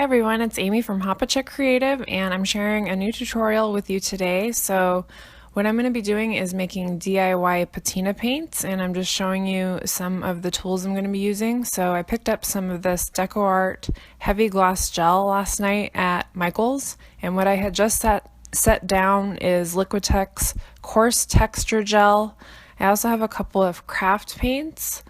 everyone, it's Amy from Hoppachick Creative, and I'm sharing a new tutorial with you today. So what I'm going to be doing is making DIY patina paints, and I'm just showing you some of the tools I'm going to be using. So I picked up some of this DecoArt heavy gloss gel last night at Michael's, and what I had just set down is Liquitex coarse texture gel. I also have a couple of craft paints,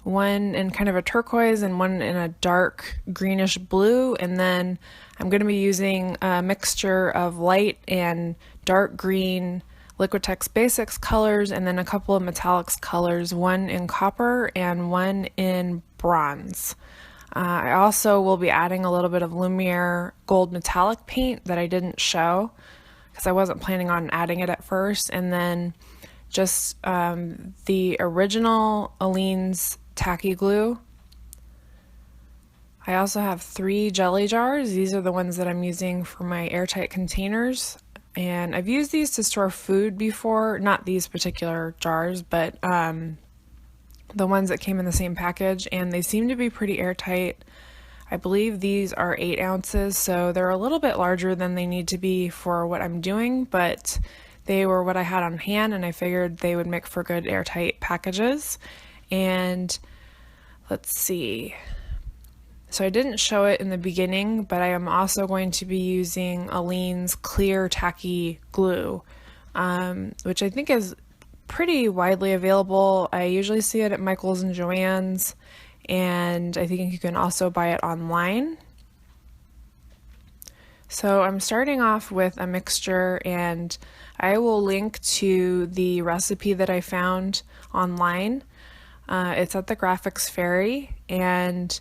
one in kind of a turquoise and one in a dark greenish blue, and then I'm going to be using a mixture of light and dark green Liquitex Basics colors and then a couple of metallics colors, one in copper and one in bronze. I also will be adding a little bit of Lumiere gold metallic paint that I didn't show because I wasn't planning on adding it at first, and then just the original Aleene's tacky glue. I also have 3 jelly jars. These are the ones that I'm using for my airtight containers, and I've used these to store food before, not these particular jars, but the ones that came in the same package, and they seem to be pretty airtight. I believe these are 8 ounces, so they're a little bit larger than they need to be for what I'm doing, but they were what I had on hand, and I figured they would make for good airtight packages. And let's see, so I didn't show it in the beginning, but I am also going to be using Aleene's clear tacky glue, which I think is pretty widely available. I usually see it at Michael's and Joann's, and I think you can also buy it online. So I'm starting off with a mixture, and I will link to the recipe that I found online. It's at the Graphics Fairy, and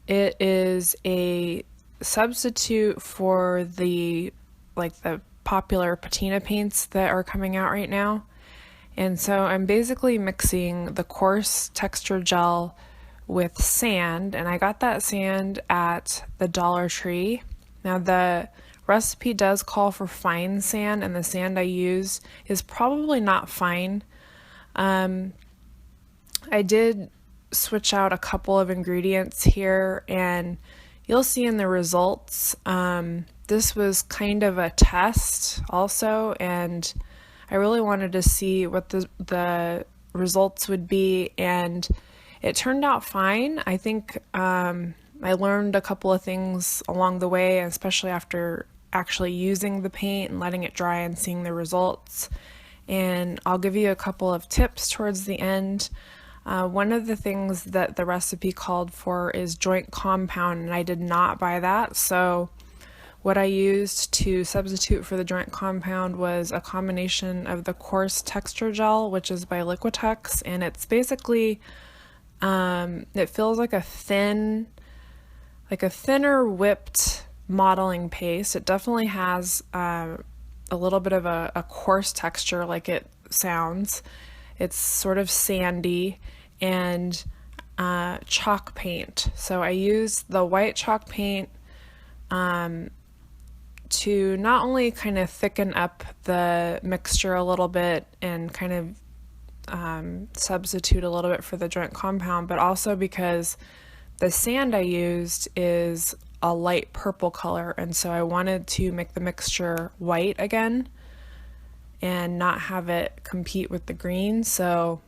it is a substitute for the popular patina paints that are coming out right now. And so I'm basically mixing the coarse texture gel with sand, and I got that sand at the Dollar Tree. Now the recipe does call for fine sand, and the sand I use is probably not fine. I did switch out a couple of ingredients here, and you'll see in the results, this was kind of a test also, and I really wanted to see what the results would be, and it turned out fine. I think I learned a couple of things along the way, especially after actually using the paint and letting it dry and seeing the results. And I'll give you a couple of tips towards the end. One of the things that the recipe called for is joint compound, and I did not buy that. So what I used to substitute for the joint compound was a combination of the coarse texture gel, which is by Liquitex, and it's basically it feels like a thinner whipped modeling paste. It definitely has a little bit of a coarse texture, like it sounds. It's sort of sandy, and chalk paint. So I used the white chalk paint to not only kind of thicken up the mixture a little bit and kind of substitute a little bit for the joint compound, but also because the sand I used is a light purple color, and so I wanted to make the mixture white again and not have it compete with the green. So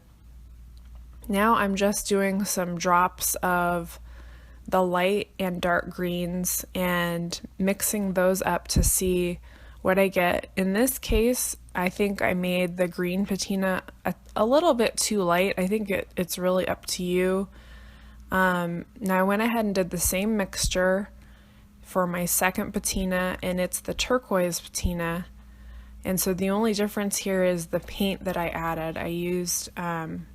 now I'm just doing some drops of the light and dark greens and mixing those up to see what I get. In this case, I think I made the green patina a little bit too light. I think it's really up to you. Now I went ahead and did the same mixture for my second patina, and it's the turquoise patina. And so the only difference here is the paint that I added. I used kind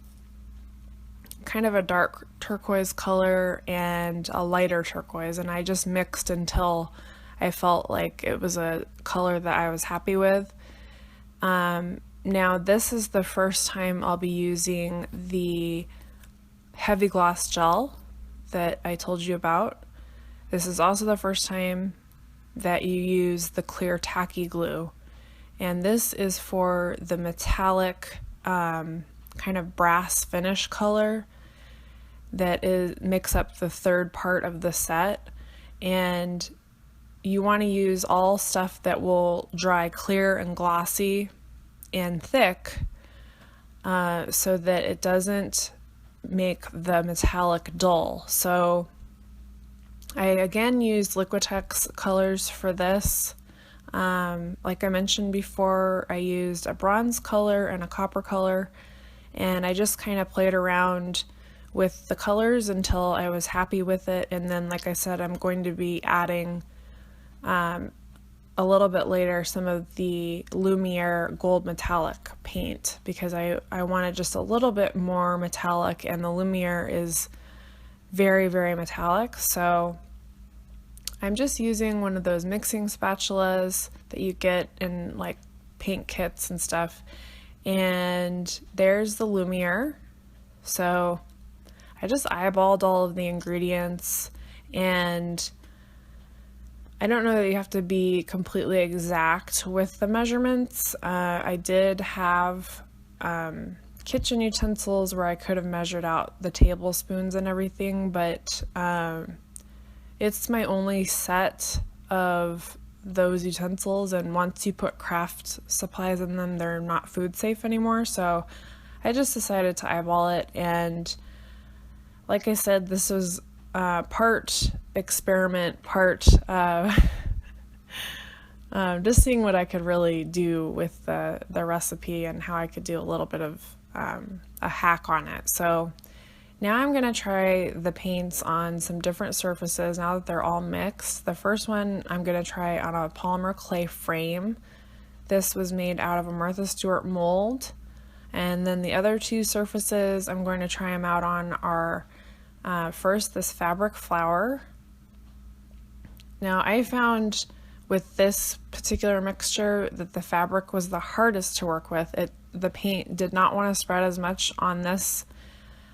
of a dark turquoise color and a lighter turquoise, and I just mixed until I felt like it was a color that I was happy with. Now this is the first time I'll be using the heavy gloss gel that I told you about. This is also the first time that you use the clear tacky glue, and this is for the metallic kind of brass finish color that makes up the third part of the set. and you want to use all stuff that will dry clear and glossy and thick, so that it doesn't make the metallic dull. So I again used Liquitex colors for this. Like I mentioned before, I used a bronze color and a copper color, and I just kind of played around with the colors until I was happy with it. And then, like I said, I'm going to be adding a little bit later some of the Lumiere gold metallic paint, because I wanted just a little bit more metallic, and the Lumiere is very, very metallic. So I'm just using one of those mixing spatulas that you get in like paint kits and stuff, and there's the Lumiere. So I just eyeballed all of the ingredients, and I don't know that you have to be completely exact with the measurements. I did have kitchen utensils where I could have measured out the tablespoons and everything, but it's my only set of those utensils, and once you put craft supplies in them, they're not food safe anymore. So I just decided to eyeball it, and like I said, this was part experiment, part just seeing what I could really do with the recipe and how I could do a little bit of a hack on it. So now I'm going to try the paints on some different surfaces now that they're all mixed. The first one I'm going to try on a polymer clay frame. This was made out of a Martha Stewart mold. And then the other two surfaces I'm going to try them out on are first this fabric flower. Now I found with this particular mixture that the fabric was the hardest to work with. The paint did not want to spread as much on this,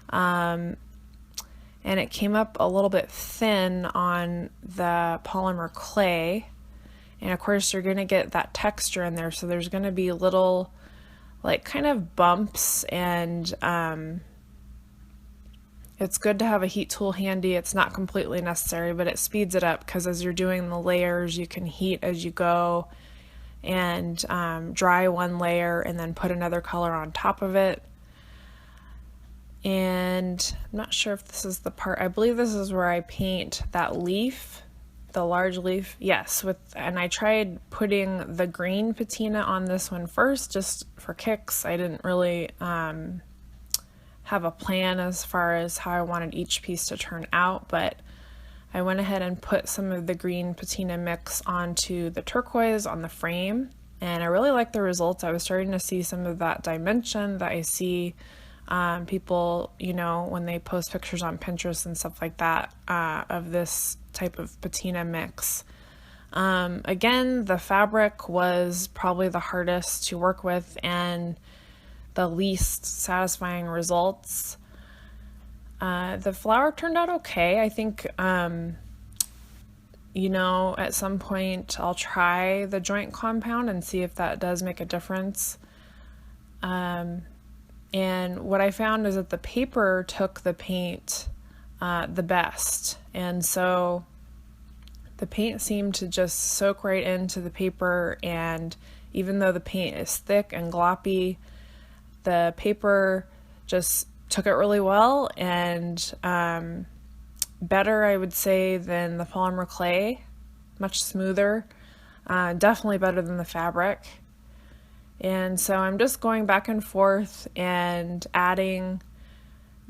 and it came up a little bit thin on the polymer clay, and of course you're going to get that texture in there, so there's going to be little like kind of bumps, and it's good to have a heat tool handy. It's not completely necessary, but it speeds it up, because as you're doing the layers, you can heat as you go and dry one layer and then put another color on top of it. And I'm not sure if this is the part, I believe this is where I paint that leaf, the large leaf. Yes, and I tried putting the green patina on this one first, just for kicks. I didn't really have a plan as far as how I wanted each piece to turn out, but I went ahead and put some of the green patina mix onto the turquoise on the frame, and I really like the results. I was starting to see some of that dimension that I see people, you know, when they post pictures on Pinterest and stuff like that, of this type of patina mix. Again, the fabric was probably the hardest to work with and the least satisfying results. The flower turned out okay. I think, you know, at some point I'll try the joint compound and see if that does make a difference. And what I found is that the paper took the paint the best. And so the paint seemed to just soak right into the paper, and even though the paint is thick and gloppy, the paper just took it really well, and better, I would say, than the polymer clay. Much smoother, definitely better than the fabric. And so I'm just going back and forth and adding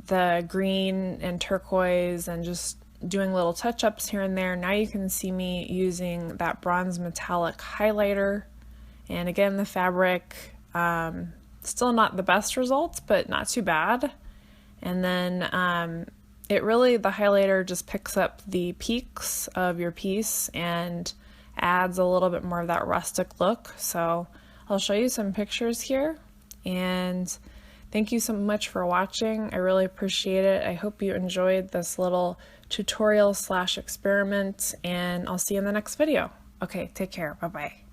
the green and turquoise and just doing little touch-ups here and there. Now you can see me using that bronze metallic highlighter, and again the fabric, still not the best results, but not too bad. And then the highlighter just picks up the peaks of your piece and adds a little bit more of that rustic look. So I'll show you some pictures here, and thank you so much for watching. I really appreciate it. I hope you enjoyed this little tutorial / experiment, and I'll see you in the next video. Okay, take care. Bye-bye.